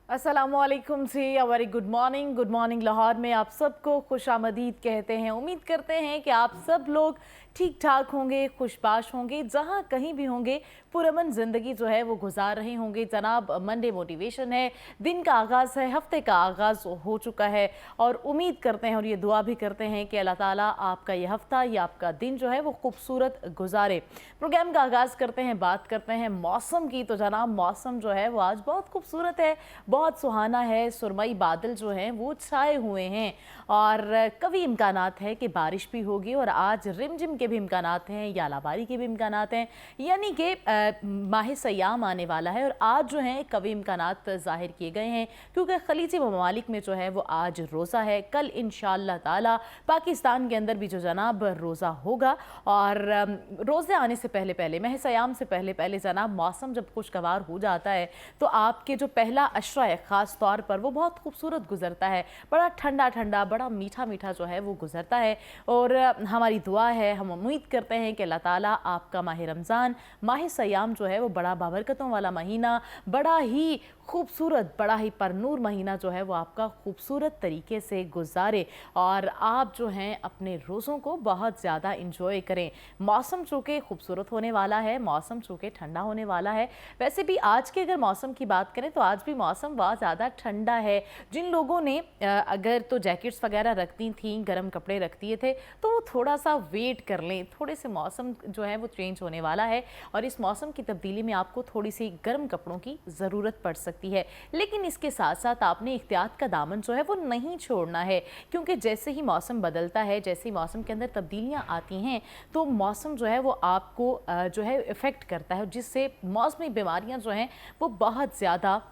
अस्सलामुअलैकुम जी, very good morning Lahore में आप सबको खुशामदीद कहते हैं। उम्मीद करते हैं कि आप सब लोग ठीक ठाक होंगे, खुशबाश होंगे, जहां कहीं भी होंगे पुरअमन ज़िंदगी जो है वो गुजार रहे होंगे। जनाब मंडे मोटिवेशन है, दिन का आगाज़ है, हफ्ते का आगाज़ हो चुका है और उम्मीद करते हैं और ये दुआ भी करते हैं कि अल्लाह ताला आपका ये हफ्ता या आपका दिन जो है वो खूबसूरत गुजारे। प्रोग्राम का आगाज़ करते हैं, बात करते हैं मौसम की। तो जनाब मौसम जो है वो आज बहुत खूबसूरत है, बहुत सुहाना है। सुरमई बादल जो हैं वो छाए हुए हैं और कभी इम्कानात है कि बारिश भी होगी और आज रिमझिम के भी इम्कानात हैं, यालाबारी के भी इम्कानात हैं, यानी कि माह सयाम आने वाला है। और आज जो हैं कभी इम्कानात ज़ाहिर किए गए हैं क्योंकि खलीजी ममालिक में जो है वो आज रोज़ा है। कल इंशाअल्लाह ताला पाकिस्तान के अंदर भी जो जनाब रोज़ा होगा और रोज़े आने से पहले पहले, माह सयाम से पहले पहले जनाब मौसम जब खुशगवार हो जाता है तो आपके जो पहला अशरा है ख़ास तौर पर वो बहुत खूबसूरत गुजरता है, बड़ा ठंडा ठंडा, बड़ा मीठा मीठा जो है वो गुजरता है। और हमारी दुआ है, हम उम्मीद करते हैं कि अल्लाह ताला आपका माह रमज़ान, माह सयाम जो है वो बड़ा बाबरकतों वाला महीना, बड़ा ही खूबसूरत, बड़ा ही परनूर महीना जो है वो आपका खूबसूरत तरीके से गुजारे और आप जो हैं अपने रोज़ों को बहुत ज़्यादा इंजॉय करें। मौसम चूँकि खूबसूरत होने वाला है, मौसम चूँकि ठंडा होने वाला है। वैसे भी आज के अगर मौसम की बात करें तो आज भी मौसम बहुत ज़्यादा ठंडा है। जिन लोगों ने अगर तो जैकेट्स वगैरह रखती थी, गर्म कपड़े रख दिए थे, तो वो थोड़ा सा वेट कर लें। थोड़े से मौसम जो है वो चेंज होने वाला है और इस मौसम की तब्दीली में आपको थोड़ी सी गर्म कपड़ों की ज़रूरत पड़ सकती है। लेकिन इसके साथ साथ आपने एहतियात का दामन जो है वो नहीं छोड़ना है क्योंकि जैसे ही मौसम बदलता है, जैसे ही मौसम के अंदर तब्दीलियाँ आती हैं तो मौसम जो है वो आपको जो है इफ़ेक्ट करता है, जिससे मौसमी बीमारियाँ जो हैं वो बहुत ज़्यादा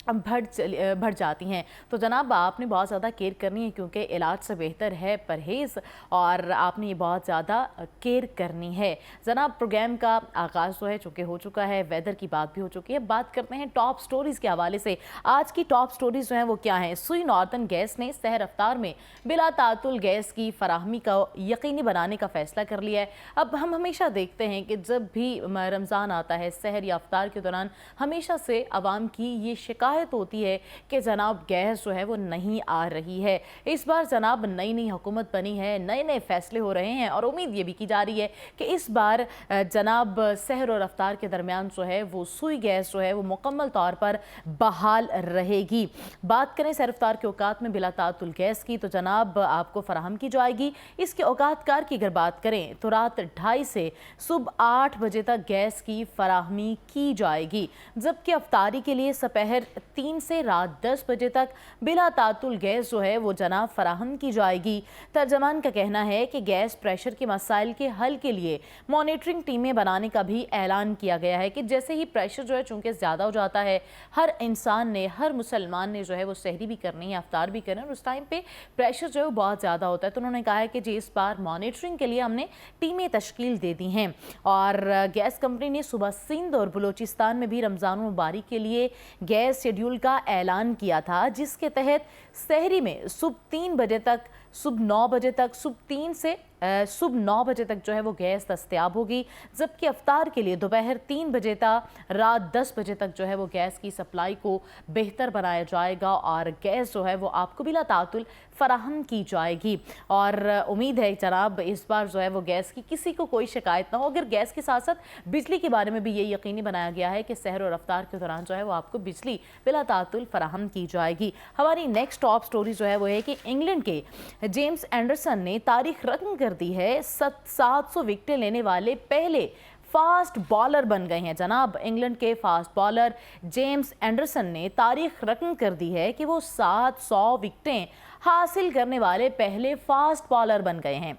बढ़ जाती हैं। तो जनाब आपने बहुत ज़्यादा केयर करनी है क्योंकि इलाज से बेहतर है परहेज़ और आपने ये बहुत ज़्यादा केयर करनी है। जनाब प्रोग्राम का आगाज़ जो है चूँकि हो चुका है, वेदर की बात भी हो चुकी है। बात करते हैं टॉप स्टोरीज़ के हवाले से। आज की टॉप स्टोरीज़ जो हैं वो क्या हैं? सुई नॉर्दर्न गैस ने शहर अफ्तार में बिला तातुल गैस की फराहमी का यकीनी बनाने का फ़ैसला कर लिया है। अब हम हमेशा देखते हैं कि जब भी रमज़ान आता है, सहर या अफ्तार के दौरान हमेशा से आवाम की ये शिकायत होती है कि जनाब गैस जो है वो नहीं आ रही है। इस बार जनाब नई नई हुकूमत बनी है, नए नए फैसले हो रहे हैं और उम्मीद ये भी की जा रही है कि इस बार जनाब सहर और अफ्तार के दरमियान जो है वो सुई गैस जो है वो मुकम्मल तौर पर बहाल रहेगी। बात करें सहर अफ्तार के औकात में बिला तातुल गैस की तो जनाब आपको फराहम की जाएगी। इसके औकात कार की अगर बात करें तो रात 2:30 से सुबह 8 बजे तक गैस की फराहमी की जाएगी, जबकि अफ्तारी के लिए दोपहर 3 से रात 10 बजे तक बिला तातुल गैस जो है वो जनाब फराहम की जाएगी। तर्जमान का कहना है कि गैस प्रेशर के मसाइल के हल के लिए मॉनिटरिंग टीमें बनाने का भी ऐलान किया गया है कि जैसे ही प्रेशर जो है चूँकि ज़्यादा हो जाता है, हर इंसान ने, हर मुसलमान ने जो है वो सहरी भी करनी है, अफ्तार भी करना है और उस टाइम पे प्रेशर जो है वो बहुत ज़्यादा होता है। तो उन्होंने कहा है कि जी इस बार मॉनिटरिंग के लिए हमने टीमें तश्कील दे दी हैं और गैस कंपनी ने सुबह सिंध और बलूचिस्तान में भी रमज़ान मुबारक के लिए गैस शेड्यूल का ऐलान किया था, जिसके तहत सहरी में सुबह 3 बजे तक, सुबह 9 बजे तक, सुबह 3 से सुबह 9 बजे तक जो है वो गैस दस्तयाब होगी, जबकि अफ्तार के लिए दोपहर 3 बजे तक, रात 10 बजे तक जो है वो गैस की सप्लाई को बेहतर बनाया जाएगा और गैस जो है वो आपको बिला तातुल फराहम की जाएगी। और उम्मीद है जनाब इस बार जो है वो गैस की किसी को कोई शिकायत ना हो। अगर गैस के साथ साथ बिजली के बारे में भी ये यकीनी बनाया गया है कि सहर और अफ्तार के दौरान जो है वो आपको बिजली बिला तातुल फराहम की जाएगी। हमारी नेक्स्ट टॉप स्टोरी जो है वो है कि इंग्लैंड के जेम्स एंडरसन ने तारीख रकम कर दी है। 700 विकेटें लेने वाले पहले फास्ट बॉलर बन गए हैं। जनाब इंग्लैंड के फास्ट बॉलर जेम्स एंडरसन ने तारीख रकम कर दी है कि वो 700 विकेटें हासिल करने वाले पहले फास्ट बॉलर बन गए हैं।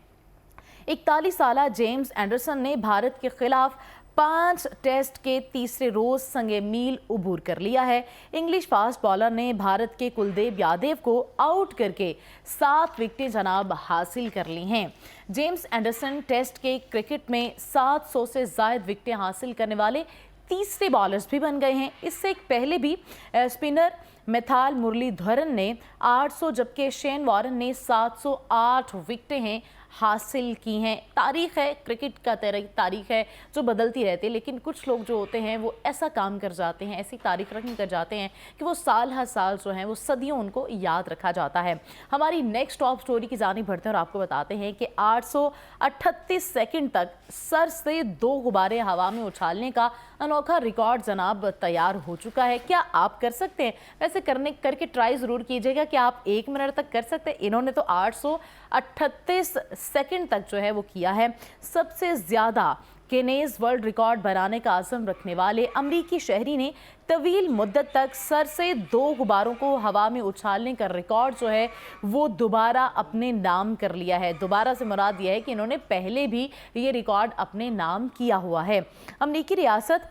41 साला जेम्स एंडरसन ने भारत के खिलाफ 5 टेस्ट के तीसरे रोज संगे मील उबूर कर लिया है। इंग्लिश फास्ट बॉलर ने भारत के कुलदीप यादव को आउट करके 7 विकेटें जनाब हासिल कर ली हैं। जेम्स एंडरसन टेस्ट के क्रिकेट में 700 से ज़ायद विकेटें हासिल करने वाले तीसरे बॉलर्स भी बन गए हैं। इससे पहले भी स्पिनर मिथाल मुरलीधरन ने 800 जबकि शेन वॉरेन ने 708 विकेटें हैं हासिल की हैं। तारीख़ है, क्रिकेट का तारीख़ है जो बदलती रहती है, लेकिन कुछ लोग जो होते हैं वो ऐसा काम कर जाते हैं, ऐसी तारीख़ रकम कर जाते हैं कि वो साल हर साल जो हैं वो सदियों उनको याद रखा जाता है। हमारी नेक्स्ट टॉप स्टोरी की जानिब बढ़ते हैं और आपको बताते हैं कि 838 सेकंड तक सर से 2 गुब्बारे हवा में उछालने का अनोखा रिकॉर्ड जनाब तैयार हो चुका है। क्या आप कर सकते हैं? वैसे करके ट्राई ज़रूर कीजिएगा कि आप 1 मिनट तक कर सकते हैं। इन्होंने तो 838 सेकंड तक जो है वो किया है। सबसे ज़्यादा गिनीज वर्ल्ड रिकॉर्ड बनाने का आज़म रखने वाले अमरीकी शहरी ने तवील मुद्दत तक सर से 2 गुब्बारों को हवा में उछालने का रिकॉर्ड जो है वो दोबारा अपने नाम कर लिया है। दोबारा से मुराद यह है कि इन्होंने पहले भी ये रिकॉर्ड अपने नाम किया हुआ है। अमरीकी रियासत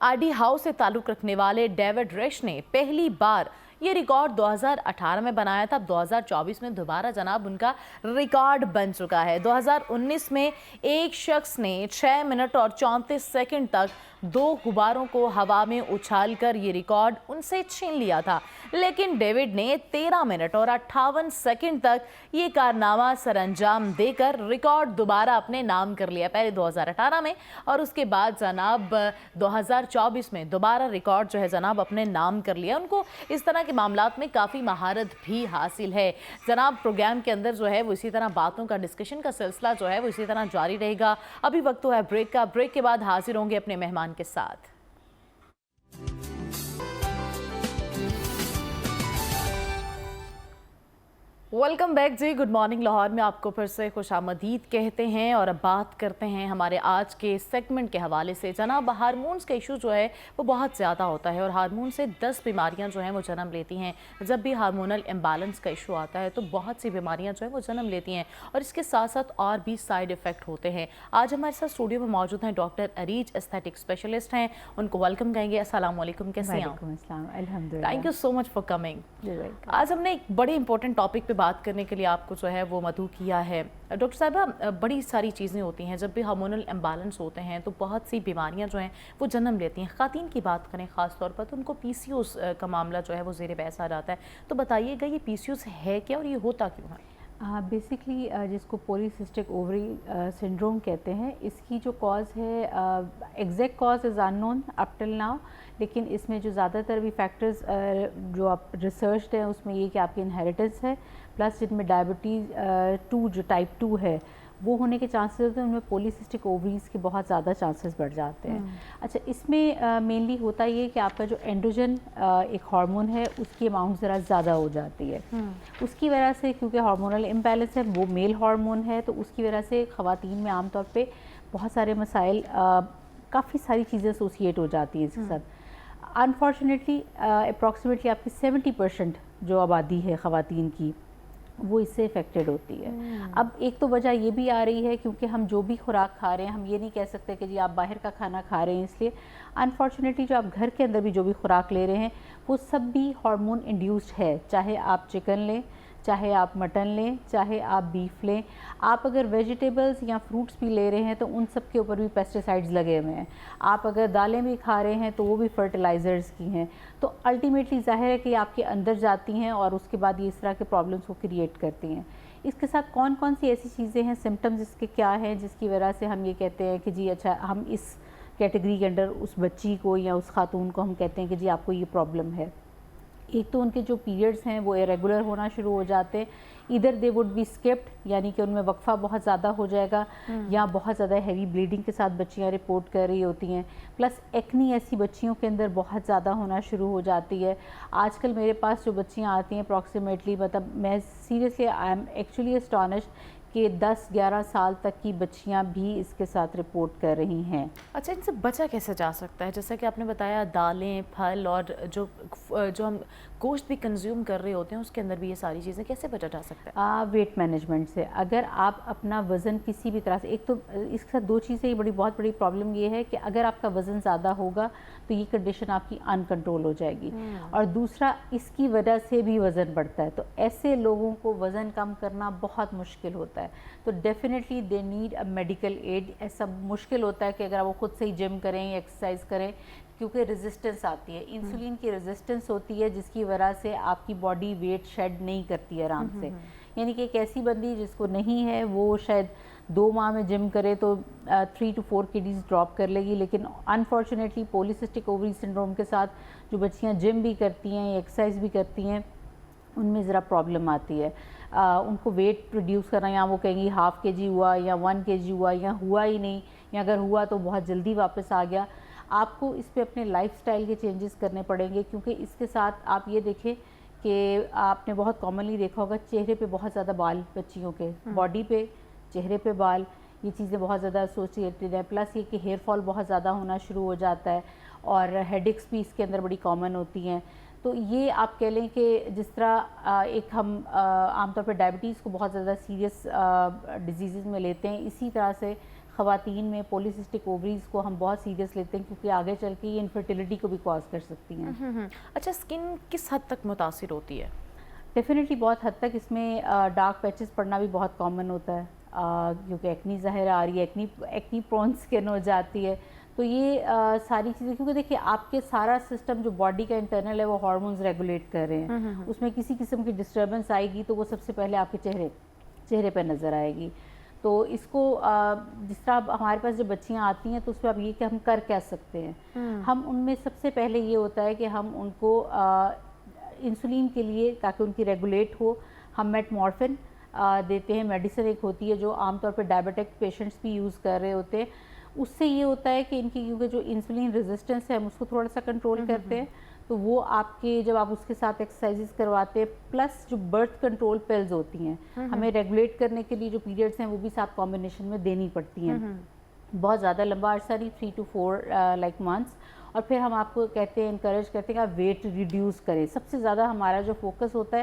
आईडी हाउस से ताल्लुक़ रखने वाले डेविड रेश ने पहली बार ये रिकॉर्ड 2018 में बनाया था। अब 2024 में दोबारा जनाब उनका रिकॉर्ड बन चुका है। 2019 में एक शख्स ने 6 मिनट और 34 सेकंड तक 2 गुब्बारों को हवा में उछालकर ये रिकॉर्ड उनसे छीन लिया था, लेकिन डेविड ने 13 मिनट और 58 सेकंड तक ये कारनामा सरअंजाम देकर रिकॉर्ड दोबारा अपने नाम कर लिया। पहले 2018 में और उसके बाद जनाब 2024 में दोबारा रिकॉर्ड जो है जनाब अपने नाम कर लिया। उनको इस तरह के मामलात में काफ़ी महारत भी हासिल है। जनाब प्रोग्राम के अंदर जो है वो इसी तरह बातों का डिस्कशन का सिलसिला जो है वो इसी तरह जारी रहेगा। अभी वक्त तो है ब्रेक का। ब्रेक के बाद हाजिर होंगे अपने मेहमान के साथ। वेलकम बैक जी। गुड मॉर्निंग लाहौर में आपको फिर से खुशामदीद कहते हैं और अब बात करते हैं हमारे आज के सेगमेंट के हवाले से। जनाब हार्मोन्स का इशू जो है वो बहुत ज़्यादा होता है और हार्मोन से 10 बीमारियां जो हैं वो जन्म लेती हैं। जब भी हार्मोनल इम्बैलेंस का इशू आता है तो बहुत सी बीमारियां जो है वो जन्म लेती हैं और इसके साथ साथ और भी साइड इफ़ेक्ट होते हैं। आज हमारे साथ स्टूडियो में मौजूद हैं डॉक्टर अरीज, एस्थेटिक स्पेशलिस्ट हैं। उनको वेलकम कहेंगे। अस्सलाम वालेकुम, कैसे हैं आप? अल्हम्दुलिल्लाह। Thank you so much for coming. आज हमने एक बड़े इंपॉर्टेंट टॉपिक पे बात करने के लिए आपको जो है वो मदऊ किया है। डॉक्टर साहब, बड़ी सारी चीज़ें होती हैं, जब भी हार्मोनल इम्बैलेंस होते हैं तो बहुत सी बीमारियां जो हैं वो जन्म लेती हैं। ख़वातीन की बात करें ख़ास तौर पर तो उनको पीसीओएस का मामला जो है वो ज़ेर बहस आ जाता है। तो बताइएगा ये पीसीओएस है क्या और ये होता क्यों है? बेसिकली जिसको पॉलीसिस्टिक ओवरी सिंड्रोम कहते हैं, इसकी जो कॉज है exact cause is unknown up till now, लेकिन इसमें जो ज़्यादातर भी फैक्टर्स जो आप रिसर्च हैं उसमें ये कि आपकी इनहेरिटेंस है, प्लस जिनमें डायबिटीज़ 2 जो टाइप 2 है वो होने के चांसेस होते हैं, उनमें पॉलीसिस्टिक ओवरीज़ के बहुत ज़्यादा चांसेस बढ़ जाते हैं। अच्छा, इसमें मेनली होता ये कि आपका जो एंड्रोजन एक हार्मोन है उसकी अमाउंट ज़रा ज़्यादा हो जाती है। उसकी वजह से, क्योंकि हार्मोनल इम्बैलेंस है, वो मेल हार्मोन है, तो उसकी वजह से ख़वातीन में आमतौर पे बहुत सारे मसाइल, काफ़ी सारी चीज़ें एसोसिएट हो जाती हैं इसके साथ। अनफॉर्चुनेटली अप्रॉक्सीमेटली आपकी 70% जो आबादी है ख़वातीन की वो इससे इफ़ेक्टेड होती है। अब एक तो वजह ये भी आ रही है क्योंकि हम जो भी खुराक खा रहे हैं, हम ये नहीं कह सकते कि जी आप बाहर का खाना खा रहे हैं, इसलिए अनफॉर्चुनेटली जो आप घर के अंदर भी जो भी खुराक ले रहे हैं वो सब भी हार्मोन इंड्यूस्ड है। चाहे आप चिकन लें, चाहे आप मटन लें, चाहे आप बीफ लें, आप अगर वेजिटेबल्स या फ्रूट्स भी ले रहे हैं तो उन सब के ऊपर भी पेस्टिसाइड्स लगे हुए हैं। आप अगर दालें भी खा रहे हैं तो वो भी फर्टिलाइज़र्स की हैं। तो अल्टीमेटली ज़ाहिर है कि आपके अंदर जाती हैं और उसके बाद ये इस तरह के प्रॉब्लम्स को क्रिएट करती हैं। इसके साथ कौन कौन सी ऐसी चीज़ें हैं, सिम्टम्स इसके क्या हैं जिसकी वजह से हम ये कहते हैं कि जी अच्छा हम इस कैटेगरी के अंडर उस बच्ची को या उस खातून को हम कहते हैं कि जी आपको ये प्रॉब्लम है। एक तो उनके जो पीरियड्स हैं वो इरेगुलर होना शुरू हो जाते हैं, इधर दे वुड बी स्किप्ड, यानी कि उनमें वक्फा बहुत ज़्यादा हो जाएगा, या बहुत ज़्यादा हैवी ब्लीडिंग के साथ बच्चियां रिपोर्ट कर रही होती हैं। प्लस एक्नी ऐसी बच्चियों के अंदर बहुत ज़्यादा होना शुरू हो जाती है। आजकल मेरे पास जो बच्चियां आती हैं अप्रॉक्सीमेटली, मतलब मैं seriously I am actually astonished कि 10-11 साल तक की बच्चियां भी इसके साथ रिपोर्ट कर रही हैं। अच्छा, इनसे बचा कैसे जा सकता है? जैसा कि आपने बताया दालें, फल और जो हम गोश्त भी कंज्यूम कर रहे होते हैं उसके अंदर भी ये सारी चीज़ें, कैसे बचा जा सकता है? वेट मैनेजमेंट से। अगर आप अपना वज़न किसी भी तरह से, एक तो इसके साथ 2 चीज़ें ही बहुत बड़ी प्रॉब्लम ये है कि अगर आपका वज़न ज़्यादा होगा तो ये कंडीशन आपकी अनकंट्रोल हो जाएगी, और दूसरा इसकी वजह से भी वज़न बढ़ता है। तो ऐसे लोगों को वज़न कम करना बहुत मुश्किल होता है। तो definitely they need a medical aid. ऐसा मुश्किल होता है कि अगर वो खुद से ही जिम करें या एक्सरसाइज करें, क्योंकि रेजिस्टेंस आती है, इंसुलिन की रेजिस्टेंस होती है जिसकी वजह से आपकी बॉडी वेट शेड नहीं करती है आराम से। یعنی کہ ایک ایسی بندی جس کو نہیں ہے وہ شاید 2 ماہ میں جم کرے تو 3 to 4 kgs ڈراپ کر لے گی، لیکن انفارچونیٹلی پولیسسٹک اووری سنڈروم کے ساتھ جو بچیاں جم بھی کرتی ہیں یا ایکسرسائز بھی کرتی ہیں ان میں ذرا پرابلم آتی ہے، ان کو ویٹ ریڈیوس کرنا، یا وہ کہیں گی ½ kg ہوا یا 1 kg ہوا یا ہوا ہی نہیں، یا اگر ہوا تو بہت جلدی واپس آ گیا۔ آپ کو اس پہ اپنے لائف سٹائل کے چینجز کرنے پڑیں گے، کیونکہ اس کے ساتھ آپ یہ دیکھیں کہ آپ نے بہت کامنلی دیکھا ہوگا چہرے پہ بہت زیادہ بال بچیوں کے، باڈی پہ، چہرے پہ بال، یہ چیزیں بہت زیادہ ایسوسیٹڈ ہیں، پلس یہ کہ ہیئر فال بہت زیادہ ہونا شروع ہو جاتا ہے، اور ہیڈ ایکس بھی اس کے اندر بڑی کامن ہوتی ہیں۔ تو یہ آپ کہہ لیں کہ جس طرح ایک ہم عام طور پہ ڈائبٹیز کو بہت زیادہ سیریس ڈیزیزز میں لیتے ہیں، اسی طرح سے خواتین میں پولیسسٹک اووریز کو ہم بہت سیریس لیتے ہیں، کیونکہ آگے چل کے یہ انفرٹیلٹی کو بھی کاز کر سکتی ہیں۔ اچھا، اسکن کس حد تک متاثر ہوتی ہے؟ ڈیفینیٹلی بہت حد تک اس میں ڈارک پیچز پڑنا بھی بہت کامن ہوتا ہے، کیونکہ ایکنی ظاہر آ رہی ہے، ایکنی پرون اسکن ہو جاتی ہے، تو یہ ساری چیزیں، کیونکہ دیکھیے آپ کے سارا سسٹم جو باڈی کا انٹرنل ہے وہ ہارمونز ریگولیٹ کر رہے ہیں، اس میں کسی قسم کی ڈسٹربنس آئے گی تو وہ سب سے پہلے آپ کے چہرے پہ نظر آئے گی۔ تو اس کو جس طرح ہمارے پاس جب بچیاں آتی ہیں تو اس پہ اب یہ کہ ہم کر کیا سکتے ہیں، ہم ان میں سب سے پہلے یہ ہوتا ہے کہ ہم ان کو انسولین کے لیے، تاکہ ان کی ریگولیٹ ہو، ہم میٹمورفن دیتے ہیں، میڈیسن ایک ہوتی ہے جو عام طور پہ ڈائبیٹک پیشنٹس بھی یوز کر رہے ہوتے ہیں۔ اس سے یہ ہوتا ہے کہ ان کی کیونکہ جو انسولین ریزسٹنس ہے ہم اس کو تھوڑا سا کنٹرول کرتے ہیں، تو وہ آپ کے جب آپ اس کے ساتھ ایکسرسائزز کرواتے ہیں، پلس جو برتھ کنٹرول پلز ہوتی ہیں ہمیں ریگولیٹ کرنے کے لیے جو پیریڈس ہیں وہ بھی ساتھ کمبینیشن میں دینی پڑتی ہیں، بہت زیادہ لمبا عرصہ نہیں، 3 to 4 months۔ اور پھر ہم آپ کو کہتے ہیں، انکریج کرتے ہیں کہ آپ ویٹ ریڈیوس کریں۔ سب سے زیادہ ہمارا جو فوکس ہوتا ہے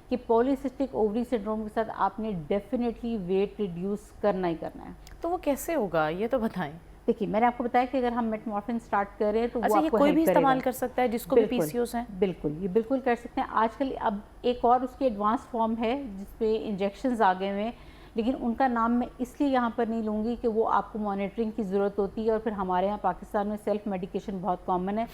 کہ پولیسسٹک اووری سنڈروم کے ساتھ آپ نے ڈیفینیٹلی ویٹ ریڈیوس کرنا ہی کرنا ہے۔ تو وہ کیسے ہوگا یہ تو بتائیں۔ دیکھیے میں نے آپ کو بتایا کہ اگر ہم میٹمورفن سٹارٹ کر رہے ہیں تو وہ آپ کو کوئی بھی استعمال کر سکتا ہے جس کو بھی پی سی اوز ہیں؟ بالکل، یہ بالکل کر سکتے ہیں۔ آج کل اب ایک اور اس کی ایڈوانس فارم ہے جس پہ انجیکشنز آ گئے ہوئے، لیکن ان کا نام میں اس لیے یہاں پر نہیں لوں گی کہ وہ آپ کو مانیٹرنگ کی ضرورت ہوتی ہے، اور پھر ہمارے یہاں پاکستان میں سیلف میڈیکیشن بہت کامن ہے۔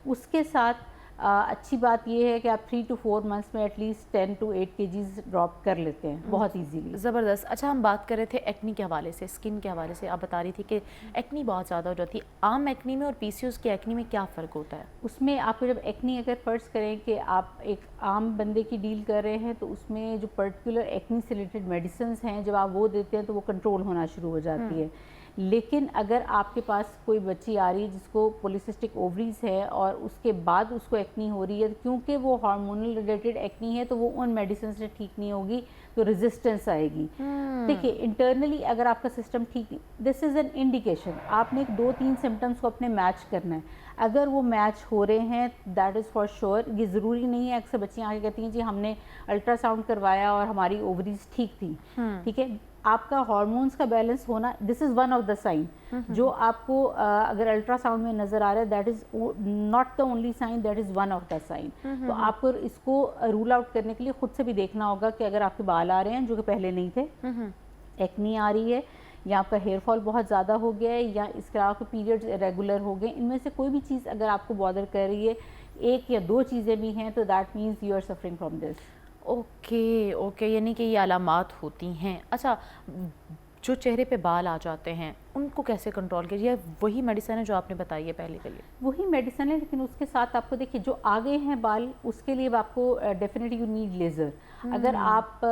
اس کے ساتھ اچھی بات یہ ہے کہ آپ 3 to 4 months میں at least 10 to 8 kgs drop کر لیتے ہیں بہت ایزیلی۔ زبردست۔ اچھا، ہم بات کر رہے تھے ایکنی کے حوالے سے، اسکن کے حوالے سے، آپ بتا رہی تھی کہ ایکنی بہت زیادہ ہو جاتی ہے۔ عام ایکنی میں اور پی سی اوز کی ایکنی میں کیا فرق ہوتا ہے؟ اس میں آپ کو جب ایکنی اگر فرض کریں کہ آپ ایک عام بندے کی ڈیل کر رہے ہیں تو اس میں جو پرٹیکولر ایکنی سے ریلیٹڈ میڈیسنز ہیں جب آپ وہ دیتے ہیں تو وہ کنٹرول ہونا شروع ہو جاتی ہے، لیکن اگر آپ کے پاس کوئی بچی آ رہی ہے جس کو پولیسسٹک اووریز ہے اور اس کے بعد اس کو ایکنی ہو رہی ہے، کیونکہ وہ ہارمونل ریلیٹڈ ایکنی ہے تو وہ ان میڈیسن سے ٹھیک نہیں ہوگی تو ریزسٹنس آئے گی۔ دیکھیے انٹرنلی اگر آپ کا سسٹم ٹھیک، دس از این انڈیکیشن، آپ نے 2-3 سمٹمس کو اپنے میچ کرنا ہے، اگر وہ میچ ہو رہے ہیں دیٹ از فار شیور۔ یہ ضروری نہیں ہے، اکثر بچیاں آگے کہتی ہیں جی ہم نے الٹرا ساؤنڈ کروایا اور ہماری اووریز ٹھیک تھی، ٹھیک ہے، آپ کا ہارمونز کا بیلنس ہونا this is one of the sign جو آپ کو اگر الٹرا ساؤنڈ میں نظر آ رہا ہے، that is not the only sign, that is one of the sign. تو آپ کو اس کو رول آؤٹ کرنے کے لیے خود سے بھی دیکھنا ہوگا کہ اگر آپ کے بال آ رہے ہیں جو کہ پہلے نہیں تھے، ایکنی آ رہی ہے، یا آپ کا ہیئر فال بہت زیادہ ہو گیا ہے، یا اس کے علاوہ کے پیریڈز ریگولر ہو گئے، ان میں سے کوئی بھی چیز اگر آپ کو بادر کر رہی ہے، 1 یا 2 چیزیں بھی ہیں، تو that means you are suffering from this. Okay, یعنی کہ یہ علامات ہوتی ہیں۔ اچھا، جو چہرے پہ بال آ جاتے ہیں ان کو کیسے کنٹرول کیجیے؟ یا وہی میڈیسن ہے جو آپ نے بتائی ہے پہلے کے لیے؟ وہی میڈیسن ہے، لیکن اس کے ساتھ آپ کو دیکھیے جو آگے ہیں بال، اس کے لیے آپ کو ڈیفینیٹلی یو نیڈ لیزر۔ اگر آپ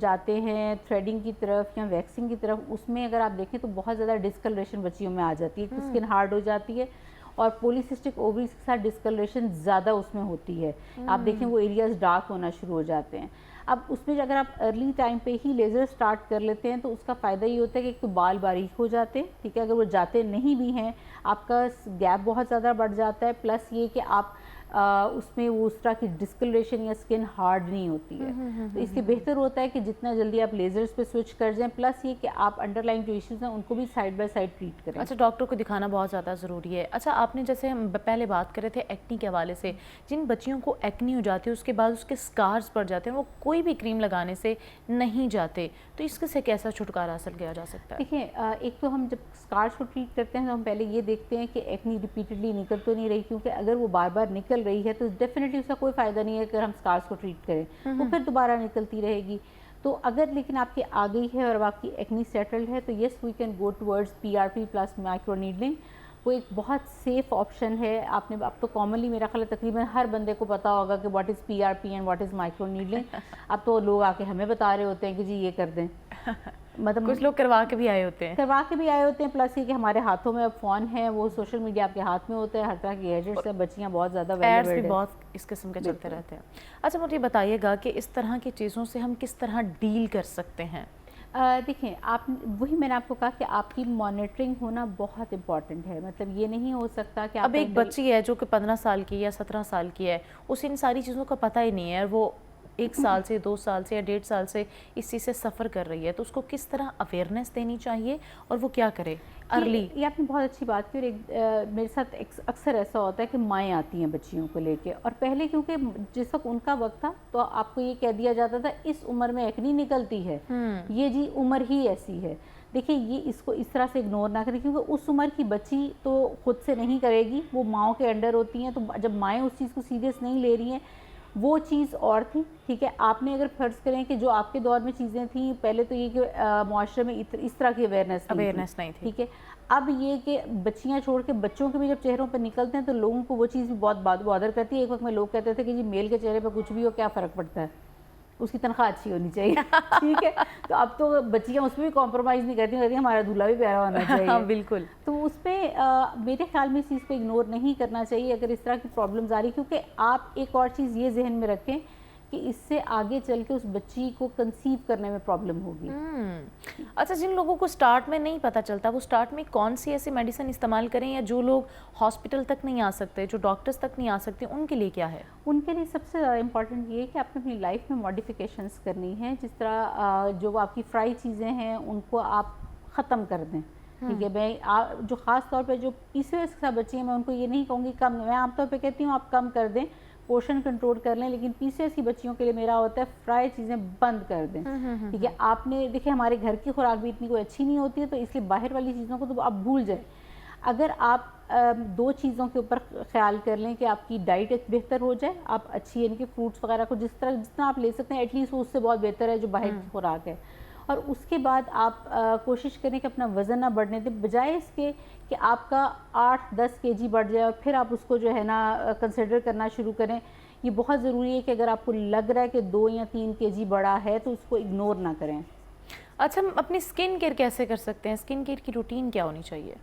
جاتے ہیں تھریڈنگ کی طرف یا ویکسنگ کی طرف، اس میں اگر آپ دیکھیں تو بہت زیادہ ڈسکلریشن بچیوں میں آ جاتی ہے، اسکن ہارڈ ہو جاتی ہے، اور پولیسسٹک اووریز کے ساتھ ڈسکلریشن زیادہ اس میں ہوتی ہے، آپ دیکھیں وہ ایریاز ڈارک ہونا شروع ہو جاتے ہیں۔ اب اس میں اگر آپ ارلی ٹائم پہ ہی لیزر سٹارٹ کر لیتے ہیں تو اس کا فائدہ یہ ہوتا ہے کہ ایک تو بال باریک ہو جاتے ہیں، ٹھیک ہے، اگر وہ جاتے نہیں بھی ہیں آپ کا گیپ بہت زیادہ بڑھ جاتا ہے، پلس یہ کہ آپ اس میں وہ اس طرح کی ڈسکلریشن یا اسکن ہارڈ نہیں ہوتی ہے، تو اس لیے بہتر ہوتا ہے کہ جتنا جلدی آپ لیزرز پہ سوئچ کر جائیں، پلس یہ کہ آپ انڈر لائن جو ایشوز ہیں ان کو بھی سائڈ بائی سائڈ ٹریٹ کریں۔ اچھا، ڈاکٹر کو دکھانا بہت زیادہ ضروری ہے۔ اچھا، آپ نے جیسے ہم پہلے بات کر رہے تھے ایکنی کے حوالے سے، جن بچیوں کو ایکنی ہو جاتی ہے اس کے بعد اس کے سکارز پڑ جاتے ہیں، وہ کوئی بھی کریم لگانے سے نہیں جاتے، تو اس سے کیسا چھٹکارا حاصل کیا جا سکتا ہے؟ دیکھیں ایک تو ہم جب سکارز کو ٹریٹ کرتے ہیں تو ہم پہلے یہ دیکھتے ہیں کہ ایکنی ریپیٹڈلی نکل تو نہیں رہی، کیونکہ اگر وہ بار بار نکل رہی ہے تو ڈیفینیٹلی اس کا کوئی فائدہ نہیں ہے کہ ہم سکارز کو ٹریٹ کریں، وہ پھر دوبارہ نکلتی رہے گی۔ تو اگر لیکن آپ کی آ گئی ہے اور اب آپ کی ایکنی سیٹلڈ ہے تو yes we can go towards PRP plus micro needling. وہ ایک بہت سیف آپشن ہے. آپ نے اب تو کامنلی میرا خیال ہے تقریباً ہر بندے کو پتا ہوگا کہ what is PRP and what is micro needling. اب تو لوگ آ کے ہمیں بتا رہے ہوتے ہیں کہ جی یہ کر دیں, مطلب کچھ لوگ کروا کے بھی آئے ہوتے ہیں. پلس یہ کہ ہمارے ہاتھوں میں اب فون ہے, وہ سوشل میڈیا آپ کے ہاتھ میں ہوتا ہے, ہر طرح کی ایجنٹس ہیں, بچیاں بہت زیادہ ایڈس ویلیبل بھی ہیں. بہت اس قسم کے چلتے رہتے ہیں. اچھا مجھے بتائیے گا کہ اس طرح کی چیزوں سے ہم کس طرح ڈیل کر سکتے ہیں؟ دیکھیں آپ, وہی میں نے آپ کو کہا کہ آپ کی مانیٹرنگ ہونا بہت امپورٹنٹ ہے. مطلب یہ نہیں ہو سکتا کہ اب ایک بچی ہے جو کہ 15 سال کی یا 17 سال کی ہے, اسے ان ساری چیزوں کا پتہ ہی نہیں ہے, وہ 1 سال سے 2 سال سے یا 1.5 سال سے اس چیز سے سفر کر رہی ہے, تو اس کو کس طرح اویئرنیس دینی چاہیے اور وہ کیا کرے ارلی؟ یہ آپ نے بہت اچھی بات کی. اور میرے ساتھ اکثر ایسا ہوتا ہے کہ مائیں آتی ہیں بچیوں کو لے کے, اور پہلے کیونکہ جس وقت ان کا وقت تھا تو آپ کو یہ کہہ دیا جاتا تھا اس عمر میں ایکنی نکلتی ہے, یہ جی عمر ہی ایسی ہے. دیکھیں یہ اس کو اس طرح سے اگنور نہ کریں, کیونکہ اس عمر کی بچی تو خود سے نہیں کرے گی, وہ ماؤں کے انڈر ہوتی ہیں. تو جب مائیں اس چیز کو سیریس نہیں لے رہی ہیں, وہ چیز اور تھی, ٹھیک ہے. آپ نے اگر فرض کریں کہ جو آپ کے دور میں چیزیں تھیں, پہلے تو یہ کہ معاشرے میں اس طرح کی اویئرنیس نہیں تھی, ٹھیک ہے. اب یہ کہ بچیاں چھوڑ کے بچوں کے بھی جب چہروں پر نکلتے ہیں تو لوگوں کو وہ چیز بھی بہت بادر کرتی ہے. ایک وقت میں لوگ کہتے تھے کہ جی میل کے چہرے پہ کچھ بھی ہو کیا فرق پڑتا ہے, اس کی تنخواہ اچھی ہونی چاہیے, ٹھیک ہے. تو اب تو بچیاں اس میں بھی کمپرومائز نہیں کرتی, کہتی ہیں ہمارا دولہا بھی پیارا ہونا چاہیے. بالکل. تو اس پہ میرے خیال میں اس چیز کو اگنور نہیں کرنا چاہیے اگر اس طرح کی پرابلمز آ رہی, کیونکہ آپ ایک اور چیز یہ ذہن میں رکھیں کہ اس سے آگے چل کے اس بچی کو کنسیو کرنے میں پرابلم ہوگی. اچھا جن لوگوں کو سٹارٹ میں نہیں پتہ چلتا, وہ سٹارٹ میں کون سی ایسی میڈیسن استعمال کریں, یا جو لوگ ہاسپٹل تک نہیں آ سکتے, جو ڈاکٹرز تک نہیں آ سکتے, ان کے لیے کیا ہے؟ ان کے لیے سب سے زیادہ امپورٹنٹ یہ ہے کہ آپ نے اپنی لائف میں ماڈیفیکیشنز کرنی ہے. جس طرح جو آپ کی فرائی چیزیں ہیں ان کو آپ ختم کر دیں, ٹھیک ہے. میں جو خاص طور پہ جو PCOS کے ساتھ بچی ہیں, میں ان کو یہ نہیں کہوں گی کم, میں عام طور پہ کہتی ہوں آپ کم کر دیں, پورشن کنٹرول کر لیں, لیکن PCOS کی بچیوں کے لیے میرا ہوتا ہے فرائی چیزیں بند کر دیں, ٹھیک ہے. آپ نے دیکھیں ہمارے گھر کی خوراک بھی اتنی کوئی اچھی نہیں ہوتی ہے, تو اس لیے باہر والی چیزوں کو تو آپ بھول جائیں. اگر آپ 2 چیزوں کے اوپر خیال کر لیں کہ آپ کی ڈائٹ بہتر ہو جائے, آپ اچھی یعنی کہ فروٹس وغیرہ کو جتنا آپ لے سکتے ہیں ایٹ لیسٹ وہ اس سے بہت بہتر ہے جو باہر کی خوراک ہے. اور اس کے بعد آپ کوشش کریں کہ اپنا وزن نہ بڑھنے دیں, بجائے اس کے کہ آپ کا 8-10 kg بڑھ جائے اور پھر آپ اس کو جو ہے نا کنسیڈر کرنا شروع کریں. یہ بہت ضروری ہے کہ اگر آپ کو لگ رہا ہے کہ 2 یا 3 kg بڑھا ہے تو اس کو اگنور نہ کریں. اچھا ہم اپنی اسکن کیئر کیسے کر سکتے ہیں, اسکن کیئر کی روٹین کیا ہونی چاہیے؟